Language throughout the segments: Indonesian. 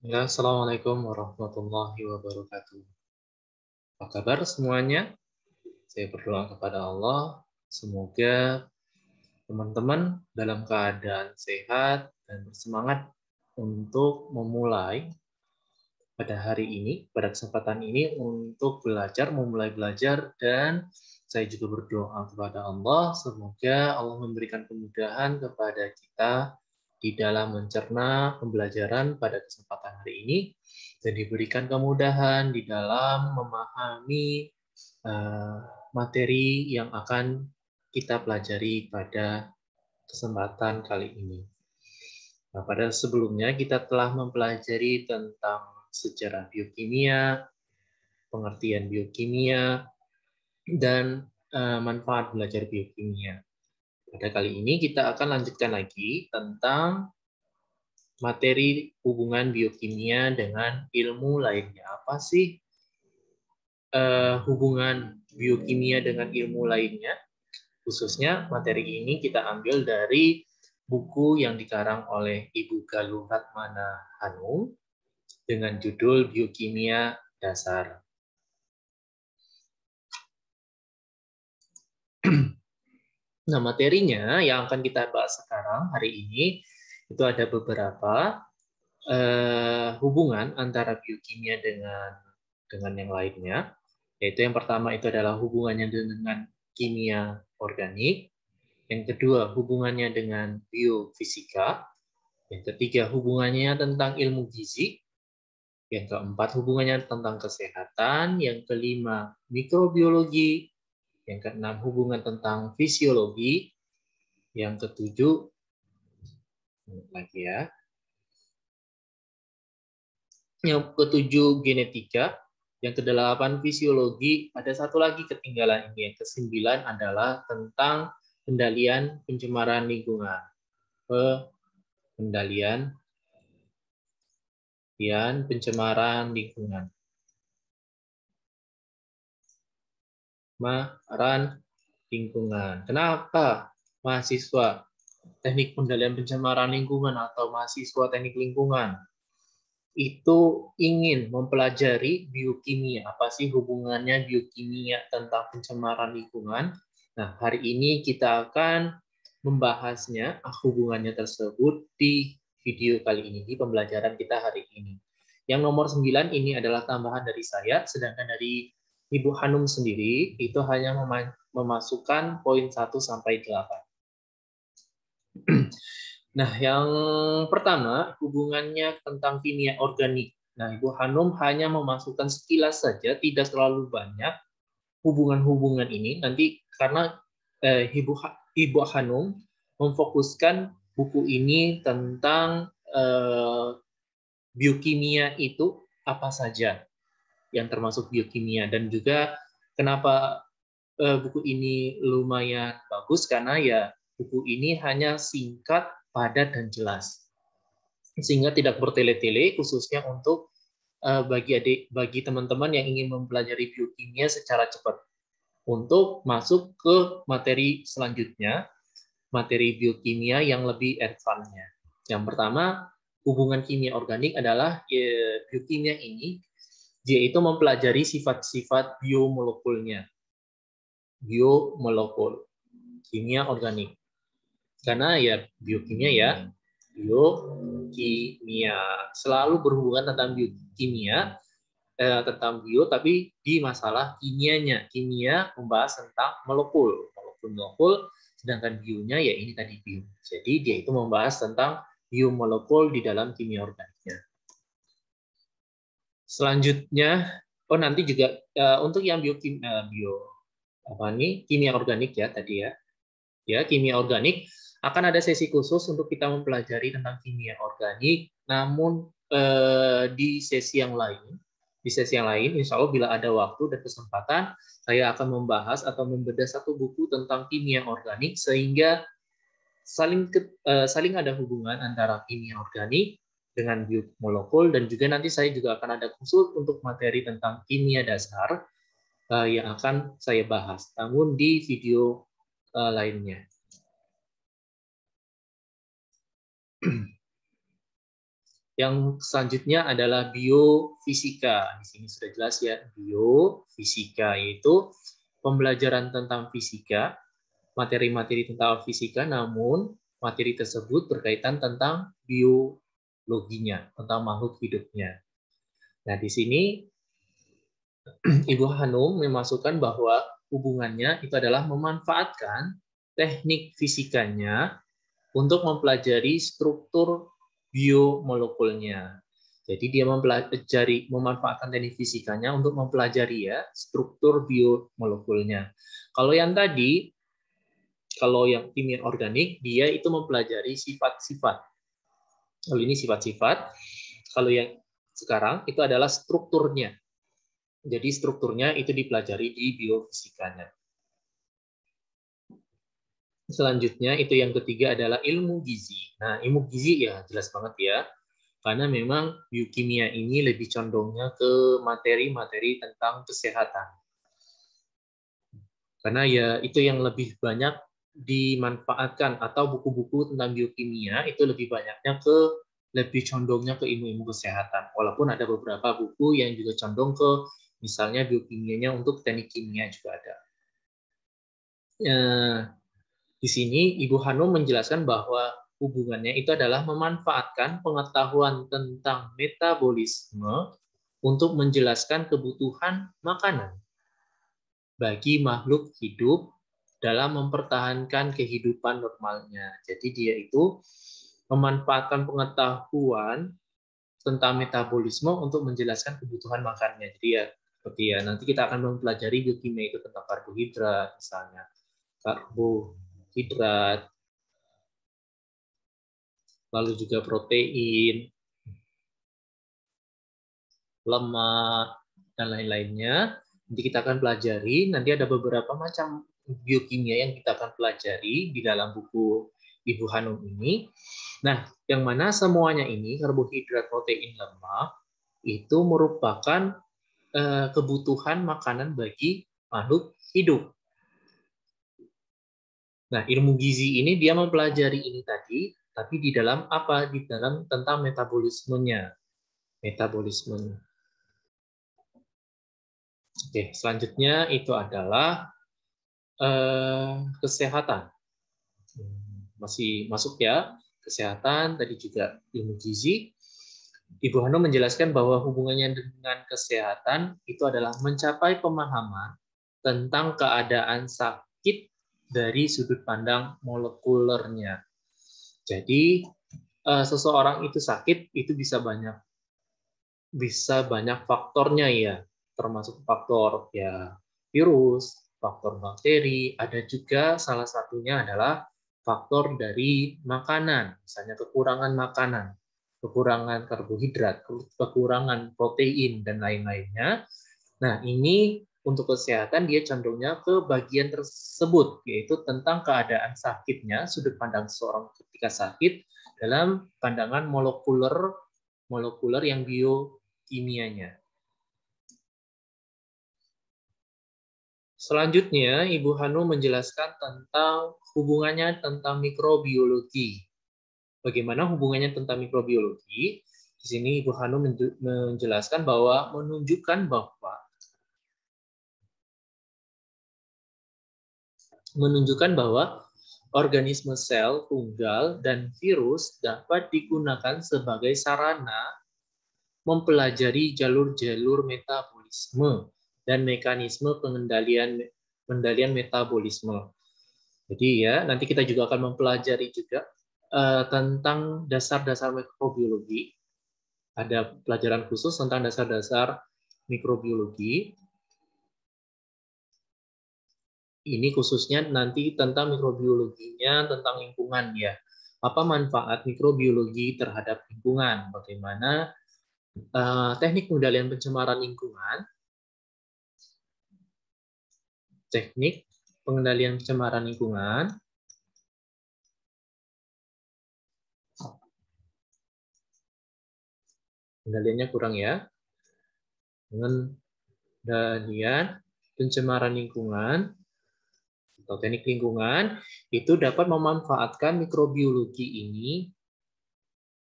Ya, Assalamualaikum warahmatullahi wabarakatuh. Apa kabar semuanya? Saya berdoa kepada Allah, semoga teman-teman dalam keadaan sehat dan bersemangat untuk memulai pada hari ini, pada kesempatan ini untuk memulai belajar, dan saya juga berdoa kepada Allah, semoga Allah memberikan kemudahan kepada kita di dalam mencerna pembelajaran pada kesempatan hari ini, dan diberikan kemudahan di dalam memahami materi yang akan kita pelajari pada kesempatan kali ini. Nah, pada sebelumnya kita telah mempelajari tentang sejarah biokimia, pengertian biokimia, dan manfaat belajar biokimia. Pada kali ini kita akan lanjutkan lagi tentang materi hubungan biokimia dengan ilmu lainnya. Apa sih hubungan biokimia dengan ilmu lainnya? Khususnya materi ini kita ambil dari buku yang dikarang oleh Ibu Galuh Ratmana Hanum dengan judul Biokimia Dasar. Nah, materinya yang akan kita bahas sekarang hari ini itu ada beberapa hubungan antara biokimia dengan yang lainnya. Yaitu yang pertama itu adalah hubungannya dengan kimia organik, yang kedua hubungannya dengan biofisika, yang ketiga hubungannya tentang ilmu gizi, yang keempat hubungannya tentang kesehatan, yang kelima mikrobiologi, yang keenam hubungan tentang fisiologi, yang ketujuh lagi ya, yang ketujuh genetika, yang kedelapan fisiologi, ada satu lagi ketinggalan ini, yang kesembilan adalah tentang pendalian pencemaran lingkungan. Pendalian dan pencemaran lingkungan. Kenapa mahasiswa teknik pendalian pencemaran lingkungan atau mahasiswa teknik lingkungan itu ingin mempelajari biokimia? Apa sih hubungannya biokimia tentang pencemaran lingkungan? Nah, hari ini kita akan membahasnya, hubungannya tersebut di video kali ini, di pembelajaran kita hari ini. Yang nomor 9 ini adalah tambahan dari saya, sedangkan dari Ibu Hanum sendiri itu hanya memasukkan poin 1 sampai 8. Nah, yang pertama, hubungannya tentang kimia organik. Nah, Ibu Hanum hanya memasukkan sekilas saja, tidak terlalu banyak hubungan-hubungan ini. Nanti karena Ibu Hanum memfokuskan buku ini tentang biokimia itu apa saja yang termasuk biokimia, dan juga kenapa buku ini lumayan bagus, karena ya buku ini hanya singkat, padat, dan jelas, sehingga tidak bertele-tele, khususnya untuk bagi teman-teman yang ingin mempelajari biokimia secara cepat. Untuk masuk ke materi selanjutnya, materi biokimia yang lebih advance-nya. Yang pertama, hubungan kimia organik adalah biokimia ini, dia itu mempelajari sifat-sifat biomolekulnya. Biomolekul, kimia organik. Karena ya biokimia selalu berhubungan tentang biokimia, tentang bio, tapi di masalah kimianya. Kimia membahas tentang molekul, sedangkan bionya ya ini tadi bio. Jadi dia itu membahas tentang biomolekul di dalam kimia organiknya. Selanjutnya, nanti juga untuk yang kimia organik ya tadi ya. Ya, kimia organik akan ada sesi khusus untuk kita mempelajari tentang kimia organik, namun di sesi yang lain, insya Allah bila ada waktu dan kesempatan, saya akan membahas atau membedah satu buku tentang kimia organik, sehingga saling ada hubungan antara kimia organik dengan biomolekul, dan juga nanti saya juga akan ada khusus untuk materi tentang kimia dasar yang akan saya bahas, namun di video lainnya. Yang selanjutnya adalah biofisika. Di sini sudah jelas ya, biofisika yaitu pembelajaran tentang fisika, materi-materi tentang fisika, namun materi tersebut berkaitan tentang biologinya, tentang makhluk hidupnya. Nah, di sini Ibu Hanum memasukkan bahwa hubungannya itu adalah memanfaatkan teknik fisikanya untuk mempelajari struktur biomolekulnya. Jadi dia memanfaatkan teknik fisikanya untuk mempelajari ya struktur biomolekulnya. Kalau yang tadi, kalau yang kimia organik, dia itu mempelajari sifat-sifat. Kalau ini sifat-sifat, kalau yang sekarang itu adalah strukturnya. Jadi strukturnya itu dipelajari di biofisikanya. Selanjutnya itu yang ketiga adalah ilmu gizi. Nah, ilmu gizi ya jelas banget ya. Karena memang biokimia ini lebih condongnya ke materi-materi tentang kesehatan. Karena ya itu yang lebih banyak dimanfaatkan, atau buku-buku tentang biokimia itu lebih banyaknya lebih condongnya ke ilmu-ilmu kesehatan. Walaupun ada beberapa buku yang juga condong ke misalnya biokimianya untuk teknik kimia juga ada. Di sini Ibu Hanum menjelaskan bahwa hubungannya itu adalah memanfaatkan pengetahuan tentang metabolisme untuk menjelaskan kebutuhan makanan bagi makhluk hidup dalam mempertahankan kehidupan normalnya. Jadi dia itu memanfaatkan pengetahuan tentang metabolisme untuk menjelaskan kebutuhan makannya. Jadi ya seperti ya nanti kita akan mempelajari biokimia itu tentang karbohidrat misalnya. Karbohidrat, lalu juga protein, lemak, dan lain-lainnya. Nanti kita akan pelajari, nanti ada beberapa macam biokimia yang kita akan pelajari di dalam buku Ibu Hanum ini. Nah, yang mana semuanya ini, karbohidrat, protein, lemak, itu merupakan kebutuhan makanan bagi makhluk hidup. Nah, ilmu gizi ini dia mempelajari ini tadi, tapi di dalam apa? Di dalam tentang metabolismenya. Oke, selanjutnya itu adalah kesehatan. Masih masuk ya, kesehatan, tadi juga ilmu gizi. Ibu Hanum menjelaskan bahwa hubungannya dengan kesehatan itu adalah mencapai pemahaman tentang keadaan sakit dari sudut pandang molekulernya. Jadi seseorang itu sakit itu bisa banyak faktornya ya, termasuk faktor ya virus, faktor bakteri, ada juga salah satunya adalah faktor dari makanan, misalnya kekurangan makanan, kekurangan karbohidrat, kekurangan protein dan lain-lainnya. Nah, ini untuk kesehatan dia condongnya ke bagian tersebut, yaitu tentang keadaan sakitnya, sudut pandang seseorang ketika sakit dalam pandangan molekuler yang biokimianya. Selanjutnya, Ibu Hanum menjelaskan tentang hubungannya tentang mikrobiologi. Bagaimana hubungannya tentang mikrobiologi? Di sini Ibu Hanum menjelaskan bahwa menunjukkan bahwa organisme sel tunggal dan virus dapat digunakan sebagai sarana mempelajari jalur-jalur metabolisme dan mekanisme pengendalian metabolisme. Jadi ya, nanti kita juga akan mempelajari juga tentang dasar-dasar mikrobiologi. Ada pelajaran khusus tentang dasar-dasar mikrobiologi. Ini khususnya nanti tentang mikrobiologinya, tentang lingkungan ya. Apa manfaat mikrobiologi terhadap lingkungan? Bagaimana teknik pengendalian pencemaran lingkungan, teknik pengendalian pencemaran lingkungan, pengendaliannya kurang ya, pengendalian pencemaran lingkungan atau teknik lingkungan itu dapat memanfaatkan mikrobiologi ini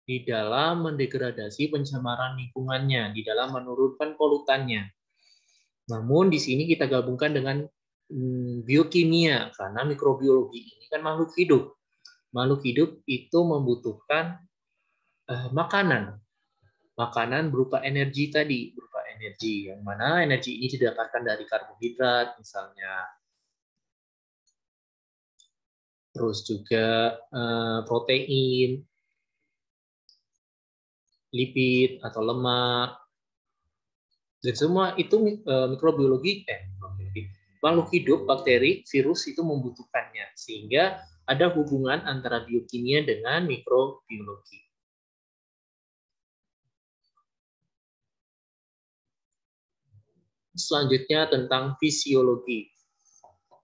di dalam mendegradasi pencemaran lingkungannya, di dalam menurunkan polutannya. Namun di sini kita gabungkan dengan biokimia, karena mikrobiologi ini kan makhluk hidup. Makhluk hidup itu membutuhkan makanan. Makanan berupa energi tadi, berupa energi, yang mana energi ini didapatkan dari karbohidrat misalnya, terus juga protein, lipid atau lemak, dan semua itu mikrobiologi, makhluk hidup, bakteri, virus itu membutuhkannya, sehingga ada hubungan antara biokimia dengan mikrobiologi. Selanjutnya tentang fisiologi.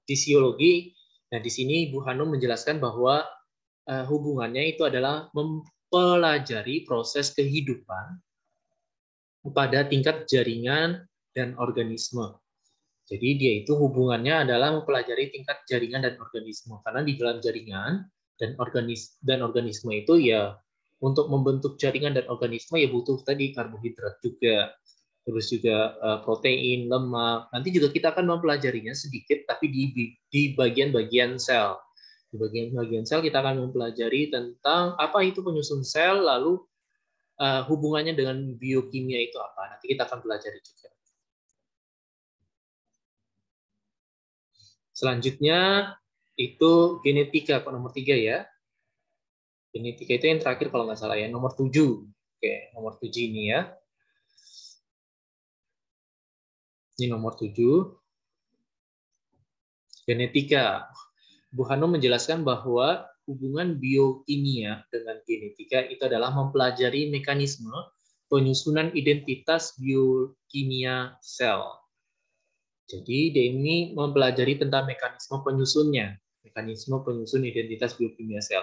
Fisiologi, nah di sini Bu Hanum menjelaskan bahwa hubungannya itu adalah mempelajari proses kehidupan pada tingkat jaringan dan organisme. Jadi dia itu hubungannya adalah mempelajari tingkat jaringan dan organisme, karena di dalam jaringan dan organisme itu ya, untuk membentuk jaringan dan organisme ya butuh tadi karbohidrat juga, terus juga protein, lemak. Nanti juga kita akan mempelajarinya sedikit, tapi di bagian-bagian sel. Di bagian-bagian sel kita akan mempelajari tentang apa itu penyusun sel, lalu hubungannya dengan biokimia itu apa. Nanti kita akan pelajari juga. Selanjutnya itu genetika, nomor 3 ya. Genetika itu yang terakhir kalau nggak salah ya, nomor 7. Oke, nomor 7 ini ya. Ini nomor 7. Genetika. Bu Hanum menjelaskan bahwa hubungan biokimia dengan genetika itu adalah mempelajari mekanisme penyusunan identitas biokimia sel. Jadi dia ini mempelajari tentang mekanisme penyusunnya, mekanisme penyusun identitas biokimia sel.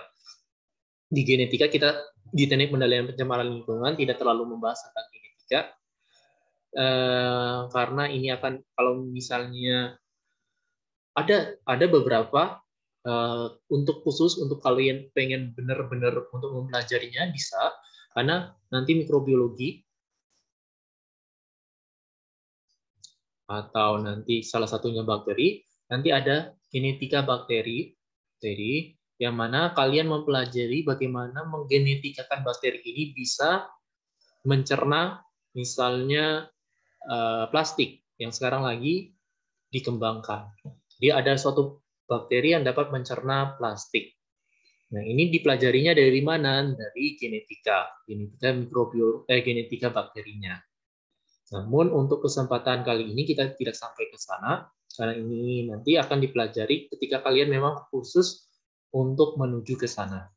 Di genetika kita di teknik pengendalian pencemaran lingkungan tidak terlalu membahas tentang genetika, karena ini akan, kalau misalnya ada beberapa untuk khusus untuk kalian pengen benar-benar untuk mempelajarinya bisa, karena nanti mikrobiologi atau nanti salah satunya bakteri, nanti ada genetika bakteri, jadi yang mana kalian mempelajari bagaimana menggenetikakan bakteri ini bisa mencerna misalnya plastik yang sekarang lagi dikembangkan. Dia ada suatu bakteri yang dapat mencerna plastik. Nah, ini dipelajarinya dari mana? Dari genetika genetika bakterinya. Namun untuk kesempatan kali ini kita tidak sampai ke sana, karena ini nanti akan dipelajari ketika kalian memang khusus untuk menuju ke sana.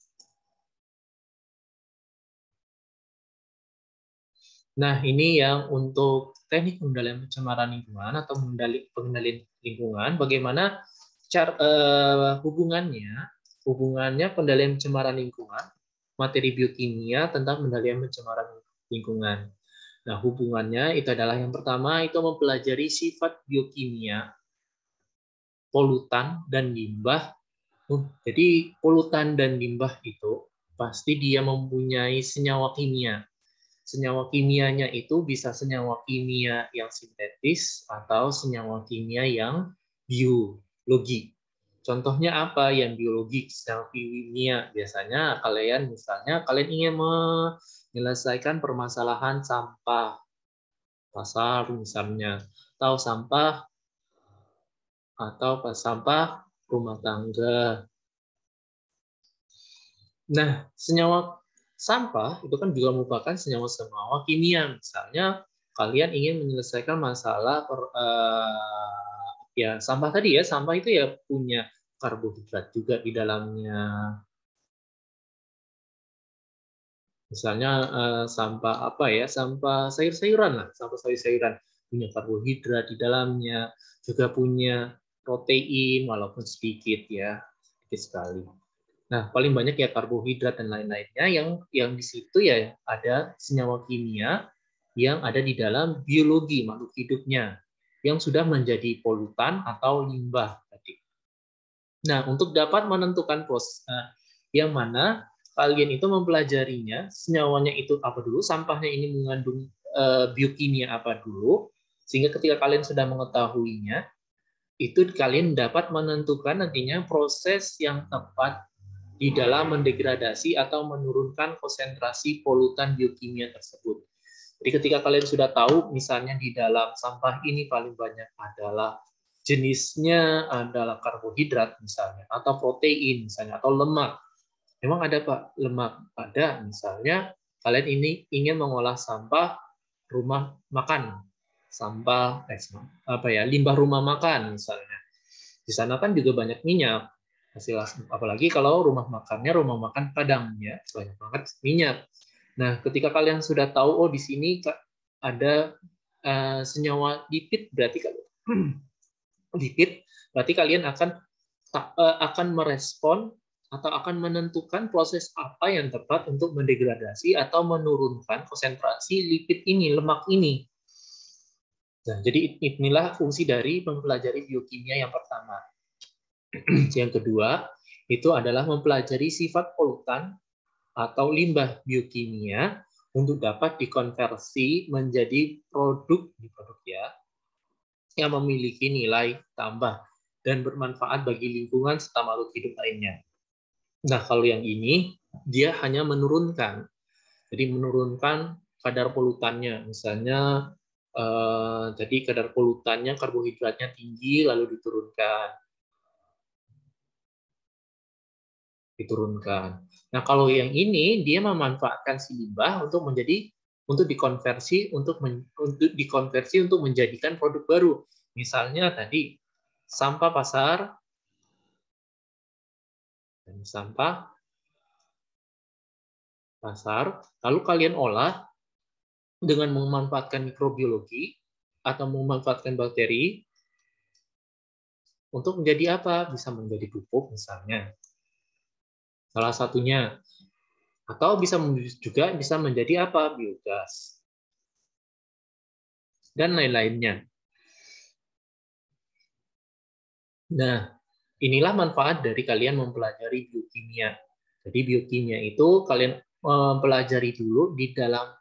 Nah, ini yang untuk teknik pengendalian pencemaran lingkungan atau pengendalian lingkungan, bagaimana hubungannya pengendalian pencemaran lingkungan, materi biokimia tentang pengendalian pencemaran lingkungan. Nah, hubungannya itu adalah yang pertama itu mempelajari sifat biokimia, polutan dan limbah. Jadi polutan dan limbah itu pasti dia mempunyai senyawa kimia. Senyawa kimianya itu bisa senyawa kimia yang sintetis atau senyawa kimia yang biologi. Contohnya apa yang biologi, senyawa kimia? Biasanya kalian ingin menyelesaikan permasalahan sampah pasar misalnya, atau sampah rumah tangga. Nah, senyawa sampah itu kan juga merupakan senyawa kimia. Misalnya kalian ingin menyelesaikan masalah ya sampah tadi ya, sampah itu ya punya karbohidrat juga di dalamnya. Misalnya sampah apa ya, sampah sayur-sayuran lah, sampah sayur-sayuran punya karbohidrat di dalamnya, juga punya protein walaupun sedikit ya, sedikit sekali. Nah, paling banyak ya karbohidrat dan lain-lainnya yang di situ ya ada senyawa kimia yang ada di dalam biologi makhluk hidupnya yang sudah menjadi polutan atau limbah tadi. Nah, untuk dapat menentukan yang mana kalian itu mempelajarinya, senyawanya itu apa dulu, sampahnya ini mengandung biokimia apa dulu, sehingga ketika kalian sudah mengetahuinya, itu kalian dapat menentukan nantinya proses yang tepat di dalam mendegradasi atau menurunkan konsentrasi polutan biokimia tersebut. Jadi ketika kalian sudah tahu, misalnya di dalam sampah ini paling banyak adalah jenisnya adalah karbohidrat misalnya, atau protein misalnya, atau lemak. Memang ada Pak lemak? Ada, misalnya kalian ini ingin mengolah sampah rumah makan, sampah limbah rumah makan misalnya. Di sana kan juga banyak minyak, hasil apalagi kalau rumah makannya rumah makan Padang ya, banyak banget minyak. Nah, ketika kalian sudah tahu di sini ada senyawa lipid, berarti kalian akan merespon atau akan menentukan proses apa yang tepat untuk mendegradasi atau menurunkan konsentrasi lipid ini, lemak ini. Nah, jadi inilah fungsi dari mempelajari biokimia yang pertama. Yang kedua, itu adalah mempelajari sifat polutan atau limbah biokimia untuk dapat dikonversi menjadi produk ya, yang memiliki nilai tambah dan bermanfaat bagi lingkungan serta makhluk hidup lainnya. Nah, kalau yang ini, dia hanya menurunkan. Jadi menurunkan kadar polutannya. Misalnya, jadi kadar polutannya, karbohidratnya tinggi, lalu diturunkan. Nah, kalau yang ini, dia memanfaatkan si limbah untuk dikonversi untuk menjadikan produk baru. Misalnya tadi, sampah pasar, dan sampah pasar, lalu kalian olah dengan memanfaatkan mikrobiologi atau memanfaatkan bakteri untuk menjadi apa? Bisa menjadi pupuk misalnya. Salah satunya. Atau juga bisa menjadi apa? Biogas. Dan lain-lainnya. Nah, inilah manfaat dari kalian mempelajari biokimia. Jadi biokimia itu kalian mempelajari dulu di dalam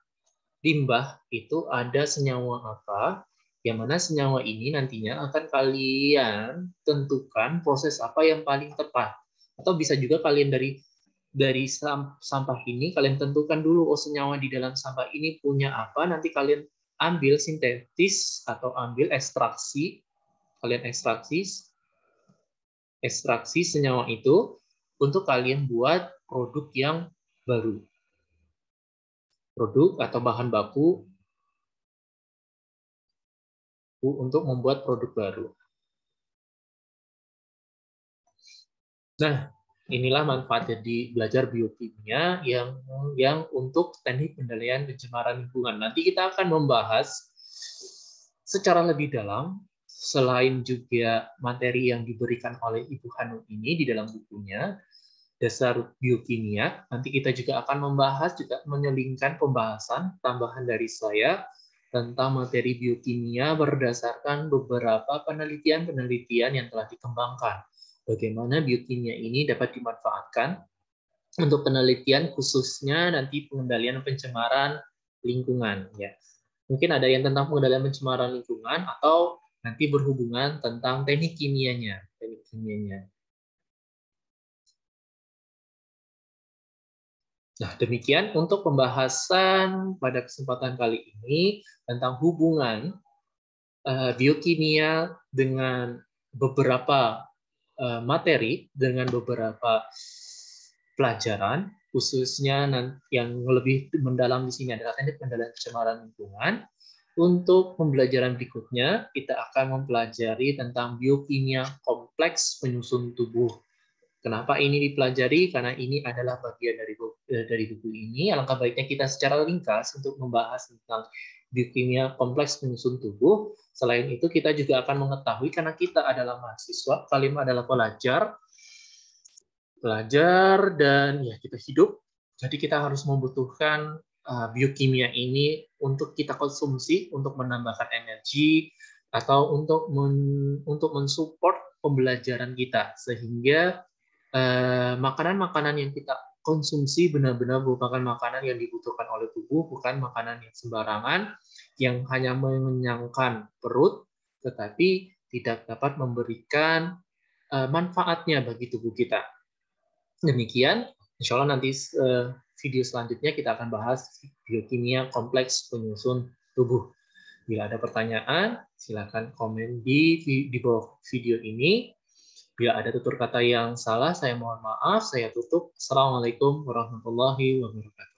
limbah itu ada senyawa apa, yang mana senyawa ini nantinya akan kalian tentukan proses apa yang paling tepat. Atau bisa juga kalian dari sampah ini kalian tentukan dulu, senyawa di dalam sampah ini punya apa, nanti kalian ambil sintetis atau ambil ekstraksi, kalian ekstraksi senyawa itu untuk kalian buat produk yang baru. Produk atau bahan baku untuk membuat produk baru. Nah, inilah manfaat jadi belajar biokimia yang untuk teknik pengendalian pencemaran lingkungan. Nanti kita akan membahas secara lebih dalam, selain juga materi yang diberikan oleh Ibu Hanum ini di dalam bukunya, Dasar Biokimia. Nanti kita juga akan membahas, juga menyelingkan pembahasan tambahan dari saya tentang materi biokimia berdasarkan beberapa penelitian-penelitian yang telah dikembangkan. Bagaimana biokimia ini dapat dimanfaatkan untuk penelitian khususnya nanti pengendalian pencemaran lingkungan. Ya, mungkin ada yang tentang pengendalian pencemaran lingkungan atau nanti berhubungan tentang teknik kimianya. Nah, demikian untuk pembahasan pada kesempatan kali ini tentang hubungan biokimia dengan beberapa materi, dengan beberapa pelajaran, khususnya yang lebih mendalam di sini adalah teknik pengendalian pencemaran lingkungan. Untuk pembelajaran berikutnya, kita akan mempelajari tentang biokimia kompleks penyusun tubuh. Kenapa ini dipelajari? Karena ini adalah bagian dari buku ini. Alangkah baiknya kita secara ringkas untuk membahas tentang biokimia kompleks penyusun tubuh. Selain itu, kita juga akan mengetahui, karena kita adalah mahasiswa, kalian adalah pelajar dan ya kita hidup. Jadi kita harus membutuhkan biokimia ini untuk kita konsumsi, untuk menambahkan energi atau untuk mensupport pembelajaran kita, sehingga makanan-makanan yang kita konsumsi benar-benar merupakan makanan yang dibutuhkan oleh tubuh, bukan makanan yang sembarangan, yang hanya mengenyangkan perut, tetapi tidak dapat memberikan manfaatnya bagi tubuh kita. Demikian, insya Allah nanti video selanjutnya kita akan bahas biokimia kompleks penyusun tubuh. Bila ada pertanyaan, silakan komen di bawah video ini. Bila ada tutur kata yang salah, saya mohon maaf. Saya tutup. Assalamualaikum warahmatullahi wabarakatuh.